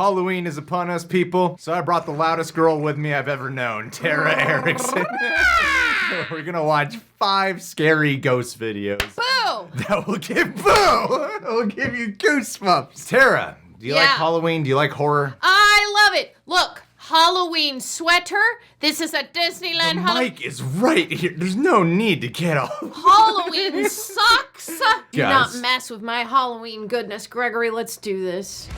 Halloween is upon us, people, so I brought the loudest girl with me I've ever known, Tara Erickson. We're gonna watch 5 scary ghost videos. Boo! That will give you goosebumps. Tara, do you like Halloween? Do you like horror? I love it. Look, Halloween sweater. This is a Disneyland The mic is right here. There's no need to get off. Halloween socks. Do Guys. not mess with my Halloween goodness. Gregory, let's do this.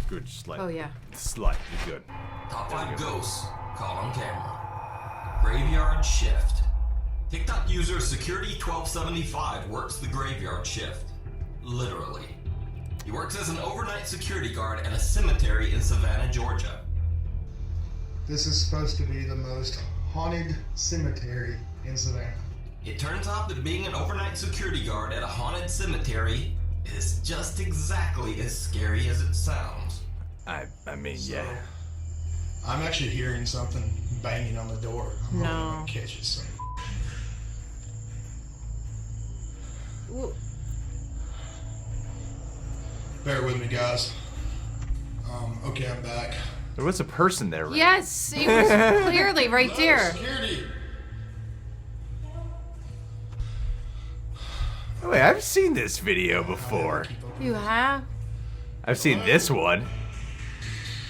Good slide. Oh, yeah. Slide, you're good. Top 5 ghosts caught on camera. Graveyard shift. TikTok user Security1275 works the graveyard shift. Literally. He works as an overnight security guard at a cemetery in Savannah, Georgia. This is supposed to be the most haunted cemetery in Savannah. It turns out that being an overnight security guard at a haunted cemetery is just exactly as scary as it sounds. I mean, yeah. I'm actually hearing something banging on the door. I'm hoping I can catch it soon. Ooh. Bear with me, guys. Okay, I'm back. There was a person there, right? Yes, it was clearly right there. Security! Oh, wait, I've seen this video before. You have? I've seen this one.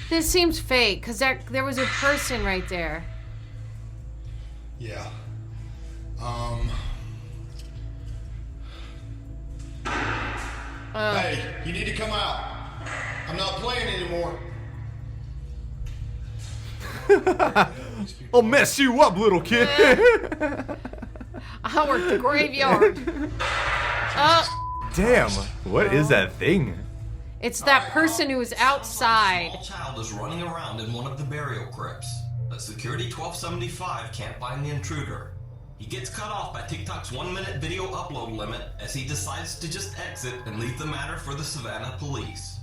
This seems fake, because there was a person right there. Yeah. Hey, you need to come out. I'm not playing anymore. I'll mess you up, little kid. I work the graveyard. Damn, what is that thing? It's that person who is outside. A small child is running around in one of the burial crypts, but Security1275 can't find the intruder. He gets cut off by TikTok's 1-minute video upload limit as he decides to just exit and leave the matter for the Savannah police.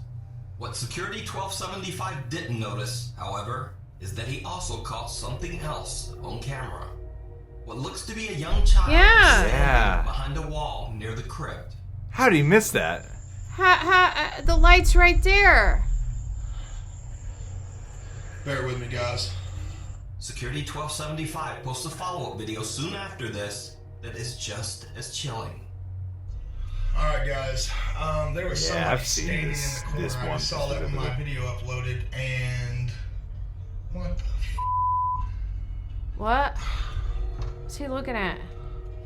What Security1275 didn't notice, however, is that he also caught something else on camera. What looks to be a young child standing behind a wall near the crypt. How did he miss that? The light's right there. Bear with me, guys. Security1275 posts a follow-up video soon after this that is just as chilling. Alright, guys. There was somebody I've seen standing this- in the this corner. I one saw that when my specifically. video uploaded, and what the What? What's he looking at?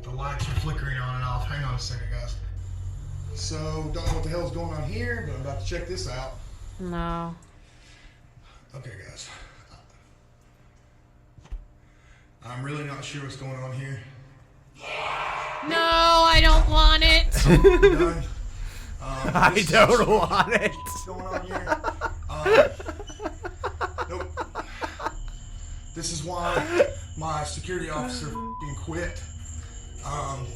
The lights are flickering on and off. Hang on a second, guys. So, don't know what the hell's going on here, but I'm about to check this out. No. Okay, guys. I'm really not sure what's going on here. No, I don't want it. Done. I This is don't want it. what's going on here. Nope. This is why my security officer f***ing quit.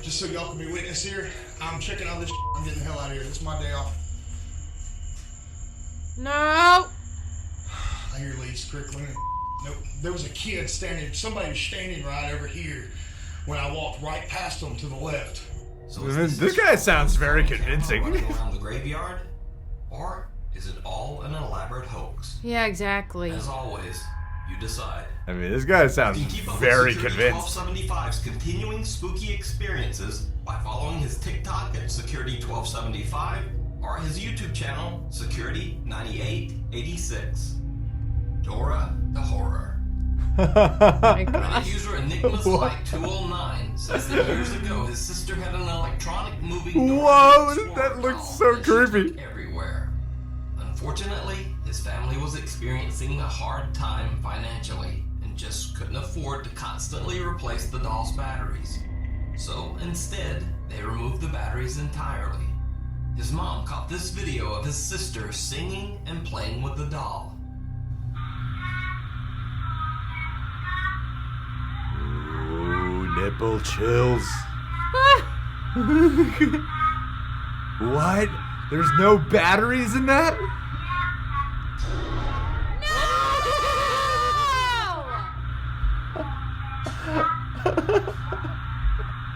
Just so y'all can be witness here, I'm checking out this shit. I'm getting the hell out of here. This is my day off. No. I hear leaves crickling. Nope. There was a kid standing, somebody was standing right over here when I walked right past them to the left. So is This guy sounds very camera convincing. running around the graveyard, or is it all an elaborate hoax? Yeah, exactly. As always, you decide. I mean, this guy sounds You keep up very with convinced. Security1275's continuing spooky experiences by following his TikTok at Security1275 or his YouTube channel, Security9886. Dora the Horror. My Reddit gosh. user EnigmasLike209 says that years ago his sister had an electronic moving door Whoa, explorer that looks doll so that she creepy. took everywhere. Unfortunately, his family was experiencing a hard time financially and just couldn't afford to constantly replace the doll's batteries. So instead, they removed the batteries entirely. His mom caught this video of his sister singing and playing with the doll. Ooh, nipple chills. What? There's no batteries in that? No!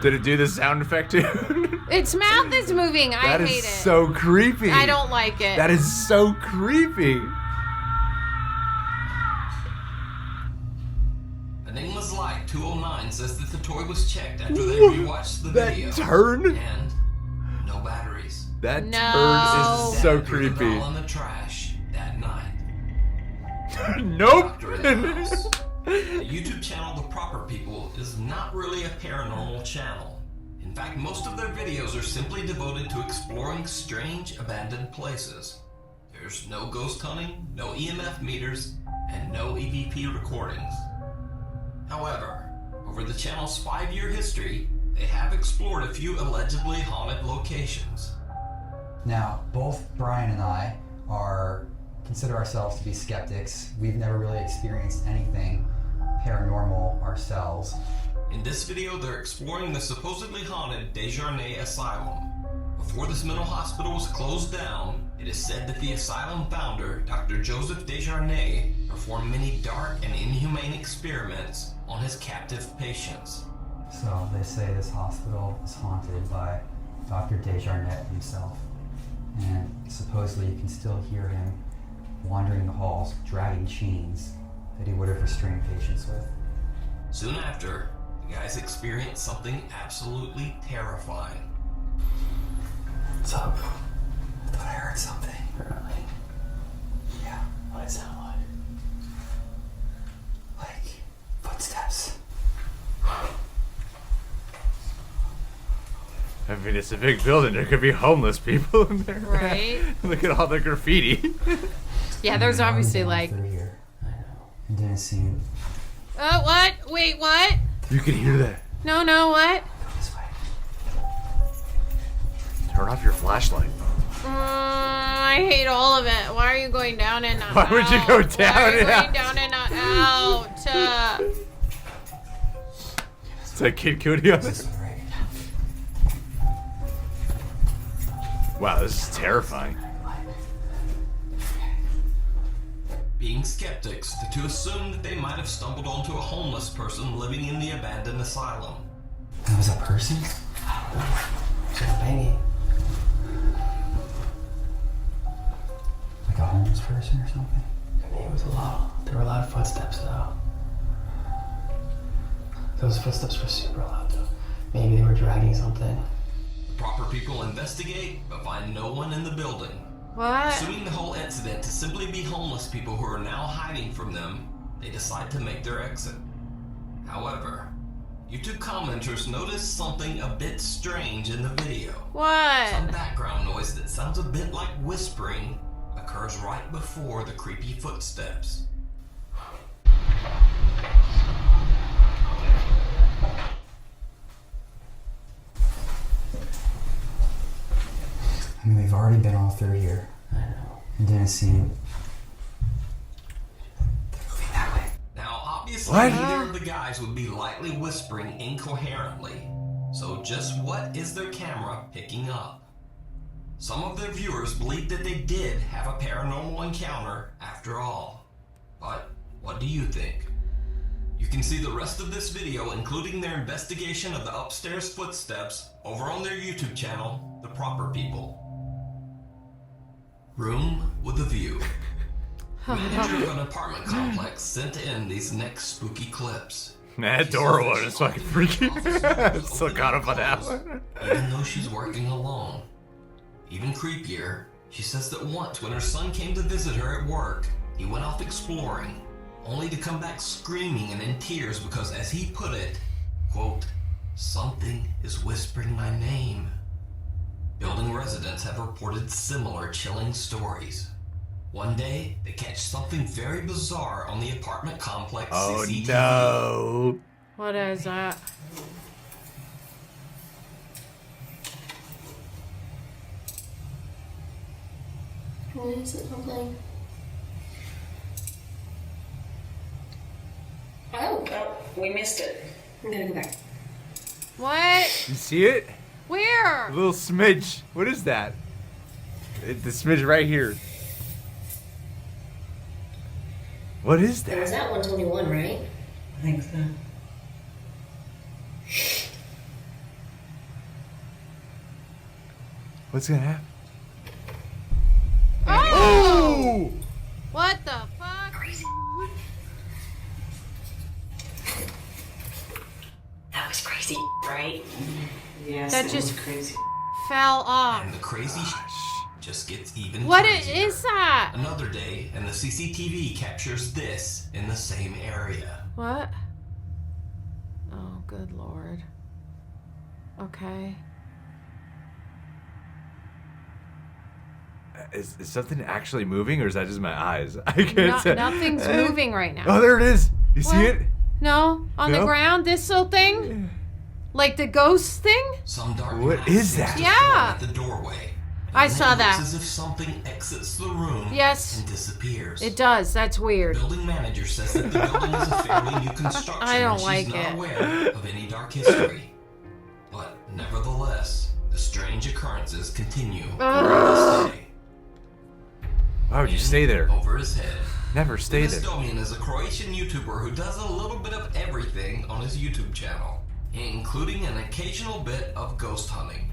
Did it do the sound effect too? Its mouth is moving. I That hate is it. so creepy. I don't like it. That is so creepy. Enigma's Light 209 says that the toy was checked after they rewatched the That video. turn? And no batteries. That No. turn is so Dad threw the creepy. doll in the trash that night. Nope. Doctor in the house. The YouTube channel The Proper People is not really a paranormal channel. In fact, most of their videos are simply devoted to exploring strange abandoned places. There's no ghost hunting, no EMF meters, and no EVP recordings. However, over the channel's 5-year history, they have explored a few allegedly haunted locations. Now, both Brian and I consider ourselves to be skeptics. We've never really experienced anything paranormal ourselves. In this video, they're exploring the supposedly haunted Desjarne Asylum. Before this mental hospital was closed down, it is said that the asylum founder, Dr. Joseph Desjarne, performed many dark and inhumane experiments on his captive patients. So they say this hospital is haunted by Dr. Desjarne himself. And supposedly you can still hear him wandering the halls, dragging chains that he would have restrained patients with. Soon after, the guys experienced something absolutely terrifying. What's up? I thought I heard something. Really? Yeah. What did it sound like? Like footsteps. I mean, it's a big building. There could be homeless people in there. Right. Look at all the graffiti. Yeah, there's obviously like. Through here. I know. It didn't seem. Oh, what? Wait, what? You can hear that. No, what? Go this way. Turn off your flashlight. I hate all of it. Why are you going down and not Why out? would you go down Why are you and going out? down and not out? Is that Kid Cudi on This this? is right. Wow, this is terrifying. Being skeptics, the two assumed that they might have stumbled onto a homeless person living in the abandoned asylum. That was a person? I don't know. It's like a baby. Like a homeless person or something? I mean, it was a lot. There were a lot of footsteps, though. Those footsteps were super loud, though. Maybe they were dragging something. The Proper People investigate, but find no one in the building. What? Assuming the whole incident to simply be homeless people who are now hiding from them, they decide to make their exit. However, YouTube commenters notice something a bit strange in the video. What? Some background noise that sounds a bit like whispering occurs right before the creepy footsteps. I mean, we've already been all through here. I know. It didn't seem. They're moving that way. Now, obviously, What? neither of the guys would be lightly whispering incoherently. So just what is their camera picking up? Some of their viewers believe that they did have a paranormal encounter after all. But what do you think? You can see the rest of this video, including their investigation of the upstairs footsteps, over on their YouTube channel, The Proper People. Room with a view. Manager of an apartment complex sent in these next spooky clips. That door was fucking freaky. Still caught up on that one. Even though she's working alone. Even creepier, she says that once when her son came to visit her at work, he went off exploring, only to come back screaming and in tears because, as he put it, quote, "Something is whispering my name." Building residents have reported similar chilling stories. One day, they catch something very bizarre on the apartment complex Oh CCTV. no. What is that? What is it something? Oh, we missed it. I'm gonna go back. What? You see it? Where? A little smidge. What is that? The smidge right here. What is There was that? that 121, right? I think so. What's gonna happen? Oh! What the fuck? That was crazy, right? Yes, That it just was crazy. fell off. And the crazy just gets even What crazier. is that? Another day, and the CCTV captures this in the same area. What? Oh, good lord. Okay. Is something actually moving, or is that just my eyes? I can't tell. Nothing's moving right now. Oh, there it is. You see What? it? No? On the No? ground? This little thing? Like the ghost thing? Some dark What mass is seems that? to Yeah. form at the doorway. I And saw it that. looks as if something exits the room Yes. and disappears. It does. That's weird. Building manager says that the building is a fairly new construction. I don't and like she's not it. aware of any dark history. But nevertheless, the strange occurrences continue to this day. Why would you stay there? Over his head. Never stay there. Estomian is a Croatian YouTuber who does a little bit of everything on his YouTube channel, including an occasional bit of ghost hunting.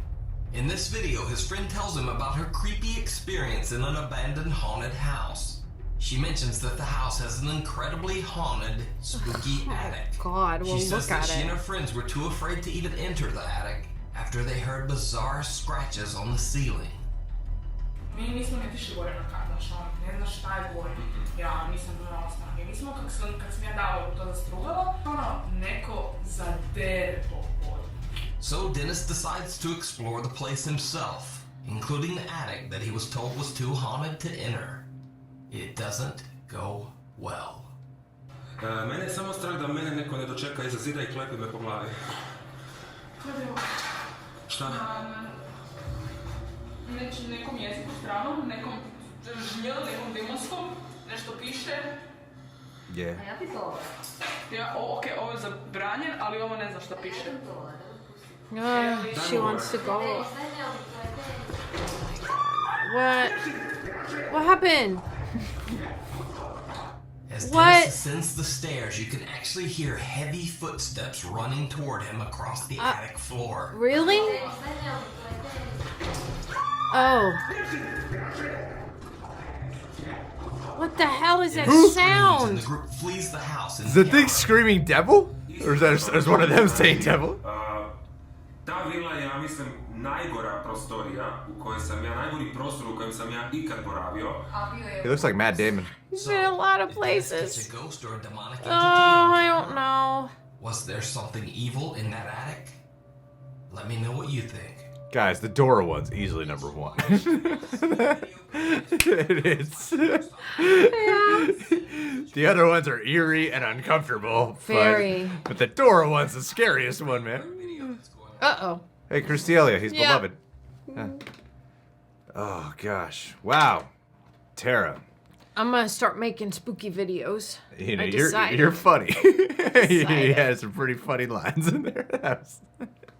In this video, his friend tells him about her creepy experience in an abandoned haunted house. She mentions that the house has an incredibly haunted, spooky attic. God, well, She says look that at she and it. her friends were too afraid to even enter the attic after they heard bizarre scratches on the ceiling. Mi nismo niti šli gore ne znaš šta je gore. Ja nisam imala snage. Mi smo, kad sam ja dala to zastrugalo, neko zadere po podu. So Dennis decides to explore the place himself, including the attic that he was told was too haunted to enter. It doesn't go well. Mene je samo strah da mene neko ne dočeka iza zida i klepi me po glavi. Šta? Nekom jeziku stranom, nekom žnj, nekom demonskom, nešto piše. Yeah. Ja, okej, ovo je zabranjen, ali ovo ne znam šta piše. She wants to go. What? What happened? As What? Dennis ascends the stairs, you can actually hear heavy footsteps running toward him across the attic floor. Really? Oh. What the hell is that Screams and sound? the group flees the house. Is the thing screaming devil? Or is one of them saying devil? Ta vila je, ja mislim, najgora prostorija u kojoj sam ja, najgori prostor u kojem sam ja ikad boravio. He looks like Matt Damon. He's been in a lot of It's places. a ghost or a demonic entity. Oh, I don't know. Was there something evil in that attic? Let me know what you think. Guys, the Dora one's easily number one. It is. The other ones are eerie and uncomfortable. Very. But the Dora one's the scariest one, man. Uh-oh. Hey, Christelia, he's Yeah. beloved. Huh. Oh, gosh. Wow. Tara. I'm gonna start making spooky videos. You know, I you're decided. funny. He Decided. has some pretty funny lines in there.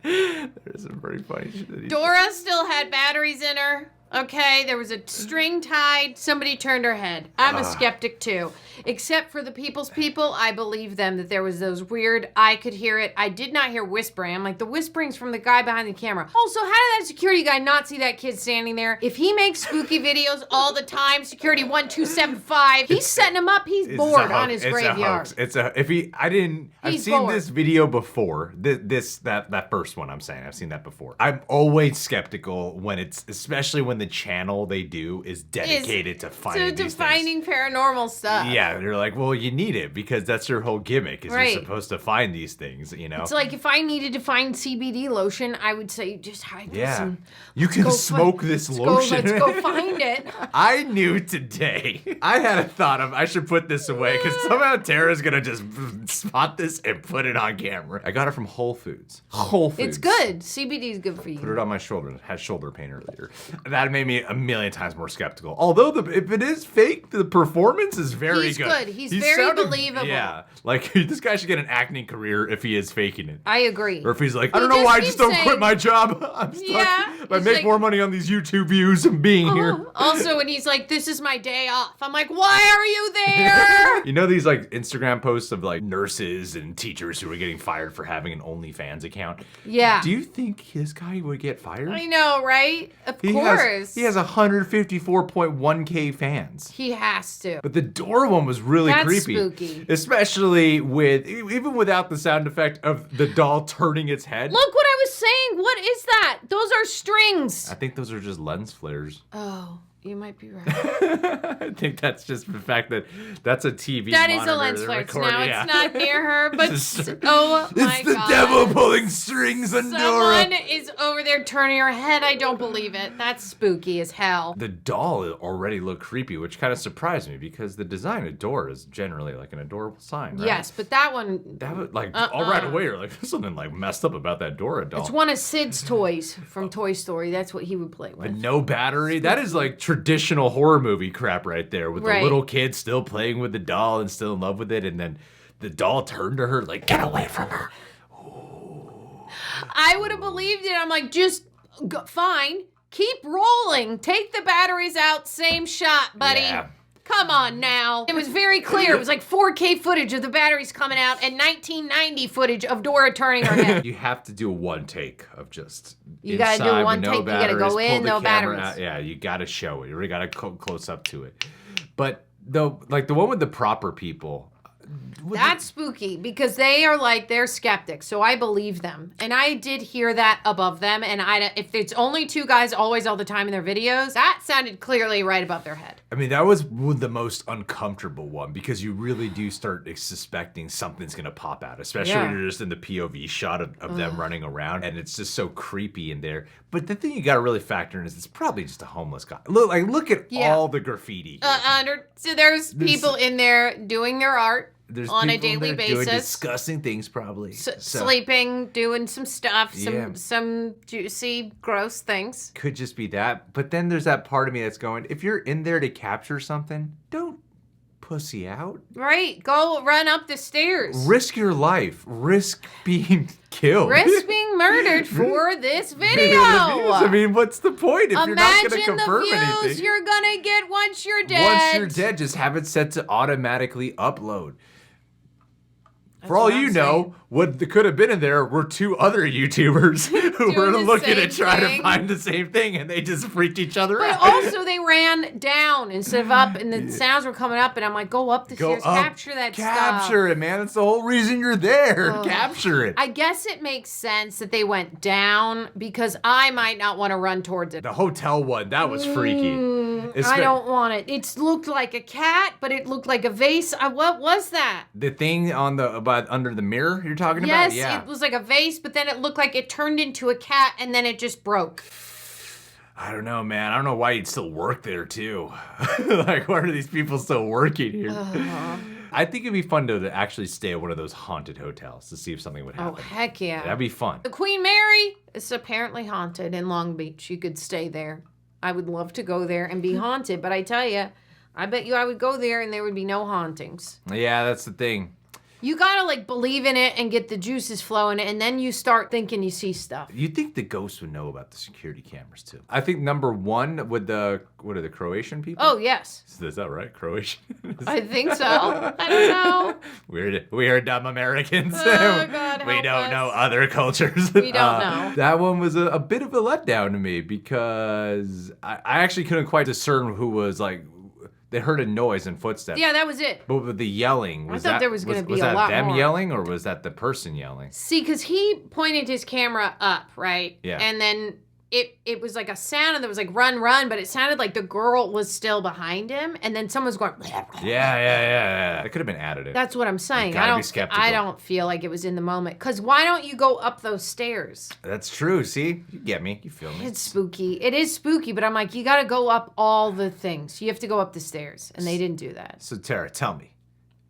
There's some pretty funny shit that he Dora still had batteries in her. Okay, there was a string tied. Somebody turned her head. I'm a skeptic too. Except for the people's people, I believe them that there was those weird, I could hear it. I did not hear whispering. I'm like, the whispering's from the guy behind the camera. Also, how did that security guy not see that kid standing there? If he makes spooky videos all the time, security 1275, he's setting them up. He's It's a bored hoax. on his It's a graveyard. hoax. I've He's seen bored. this video before. That first one I'm saying. I've seen that before. I'm always skeptical when it's, especially when the channel they do is dedicated to finding to these finding paranormal stuff. things. Yeah, they're like, well, you need it because that's your whole gimmick is Right. you're supposed to find these things, you know? It's like if I needed to find CBD lotion, I would say just hide this. Yeah. And You can go smoke this lotion. Let's go find it. I knew today. I had a thought of I should put this away because somehow Tara's gonna just spot this and put it on camera. I got it from Whole Foods. Whole Foods. It's good. CBD is good for you. Put it on my shoulder. It had shoulder pain earlier. That that made me a million times more skeptical. Although if it is fake, the performance is very He's good. good. He's very believable. Yeah, like this guy should get an acting career if he is faking it. I agree. Or if he's like, I don't know why I just don't quit my job. I'm stuck. Yeah, If I he's make like- more money on these YouTube views and being here. Also, when he's like, this is my day off. I'm like, why are you there? You know these like Instagram posts of like nurses and teachers who are getting fired for having an OnlyFans account? Yeah. Do you think this guy would get fired? I know, right? Of He course. He has 154.1K fans. He has to. But the door one was really That's creepy. spooky. Especially even without the sound effect of the doll turning its head. Look what I was saying. What is that? Those are strings. I think those are just lens flares. Oh, you might be right. I think that's just the fact that that's a TV That is monitor a lens they're flare. recording. Now Yeah. it's not near her, but It's oh my It's the God. devil pulling strings on Someone Nora. is over there turning her head. I don't believe it. That's spooky as hell. The doll already looked creepy, which kind of surprised me because the design of door is generally like an adorable sign, right? Yes, but that one, That was like all right away, you're like, there's something like messed up about that Dora doll. it's one of Sid's toys from Toy Story. That's what he would play with. But no battery. That is like traditional horror movie crap right there, with Right. the little kid still playing with the doll and still in love with it, and then the doll turned to her like, get away from her. I would have believed it. I'm like, just fine. Keep rolling. Take the batteries out. Same shot, buddy. Yeah. Come on now. It was very clear. It was like 4K footage of the batteries coming out and 1990 footage of Dora turning her head. You have to do one take of just You gotta do inside one with no take. You gotta go batteries, in, pull the no camera batteries. out. Yeah, you gotta show it. You really gotta close up to it. But like the one with the proper people. That's spooky because they are like, they're skeptics. So I believe them. And I did hear that above them. And if it's only two guys always all the time in their videos, that sounded clearly right above their head. I mean, that was the most uncomfortable one because you really do start suspecting something's gonna pop out, especially when you're just in the POV shot of them running around, and it's just so creepy in there. But the thing you gotta really factor in is it's probably just a homeless guy. Look at all the graffiti. So there's people in there doing their art. There's on a people daily there doing basis. disgusting things, probably. Sleeping, doing some stuff, Yeah. some juicy, gross things. Could just be that. But then there's that part of me that's going, if you're in there to capture something, don't pussy out. Right. Go run up the stairs. Risk your life. Risk being killed. Risk being murdered for this video. I mean, what's the point if you're not going to Imagine confirm the views anything? you're gonna get once you're dead. Once you're dead, just have it set to automatically upload. For all what I'm you know, what could have been in there were two other YouTubers who were the looking same to try thing. to find the same thing, and they just freaked each other But out. also they ran down instead of up, and the sounds were coming up, and I'm like, go up the Go stairs, up, capture that stuff. Capture it, man. That's the whole reason you're there. Capture it. I guess it makes sense that they went down because I might not want to run towards it. The hotel one, that was freaky. I don't want it. It looked like a cat, but it looked like a vase. What was that? The thing on under the mirror you're talking Yes, about? Yeah. it was like a vase, but then it looked like it turned into a cat, and then it just broke. I don't know, man. I don't know why you'd still work there, too. Like, why are these people still working here? I think it'd be fun to actually stay at one of those haunted hotels to see if something would Oh, happen. heck yeah. That'd be fun. The Queen Mary is apparently haunted in Long Beach. You could stay there. I would love to go there and be haunted, but I tell you, I bet you I would go there and there would be no hauntings. Yeah, that's the thing. You gotta like believe in it and get the juices flowing, and then you start thinking you see stuff. You'd think the ghosts would know about the security cameras, too. I think number one with the Croatian people? Oh, yes. Is that right? Croatian? I think so. I don't know. We're dumb Americans. Oh, God, We help don't us. know other cultures. We don't know. That one was a bit of a letdown to me because I actually couldn't quite discern who was like. They heard a noise and footsteps. Yeah, that was it. But with the yelling, was thought that there was gonna be was a that lot them more. yelling or was that the person yelling? See, because he pointed his camera up, right? Yeah. And then it was like a sound that was like run, but it sounded like the girl was still behind him, and then someone was going. Yeah. It could have been additive. That's what I'm saying. gotta I be don't. skeptical. I don't feel like it was in the moment. Cause why don't you go up those stairs? That's true. See, you get me. You feel me. It's spooky. It is spooky, but I'm like, you got to go up all the things. You have to go up the stairs, and they didn't do that. So Tara, tell me,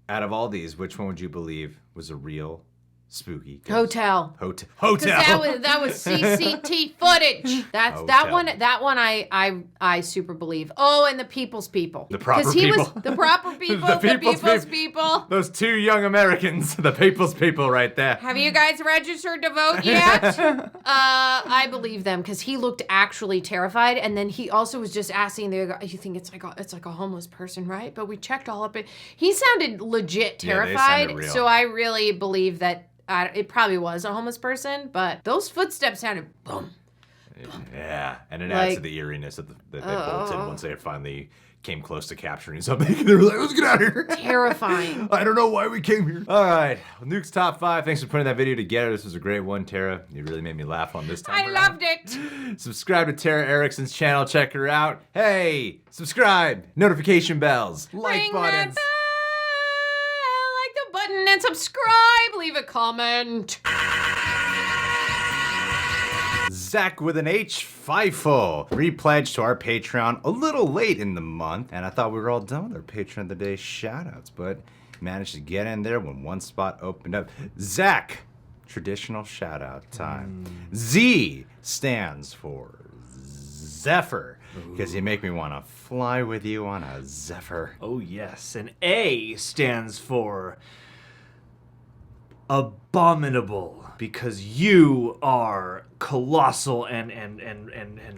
out of all these, which one would you believe was a real spooky. Hotel. Hotel. Because that was CCT footage. That's that one. That one I super believe. Oh, and the people's people. The proper he people. Was the proper people. The the people's people's peop- people. Those 2 young Americans, the people's people right there. Have you guys registered to vote yet? I believe them because he looked actually terrified, and then he also was just asking the guy, "You think it's like a homeless person, right?" But we checked all up it. He sounded legit terrified, Yeah, they sounded real. so I really believe that it probably was a homeless person. But those footsteps sounded boom. Yeah, and it adds to Like- the eeriness that they bolted once they finally came close to capturing something. They were like, let's get out of here. Terrifying. I don't know why we came here. All right, Nuke's Top 5. Thanks for putting that video together. This was a great one, Tara. You really made me laugh on this time I around. loved it. Subscribe to Tara Erickson's channel. Check her out. Hey, subscribe. Notification bells. Like Ring buttons. that bell, like the button, and subscribe. Leave a comment. Zach with an H, FIFO, repledged to our Patreon a little late in the month, and I thought we were all done with our Patreon of the Day shoutouts, but managed to get in there when one spot opened up. Zach, traditional shoutout time. Z stands for Zephyr, because you make me want to fly with you on a Zephyr. Oh yes, and A stands for abominable, because you are colossal and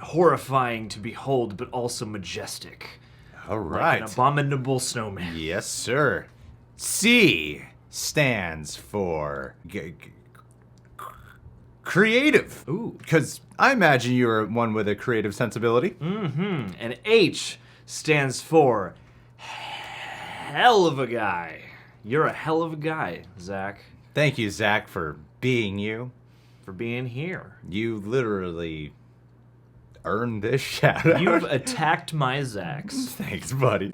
horrifying to behold, but also majestic. All Like right. an abominable snowman. Yes, sir. C stands for creative. Ooh. Because I imagine you're one with a creative sensibility. Mm-hmm. And H stands for hell of a guy. You're a hell of a guy, Zach. Thank you, Zach, for being you. For being here. You literally earned this shout out. You've attacked my Zacks. Thanks, buddy.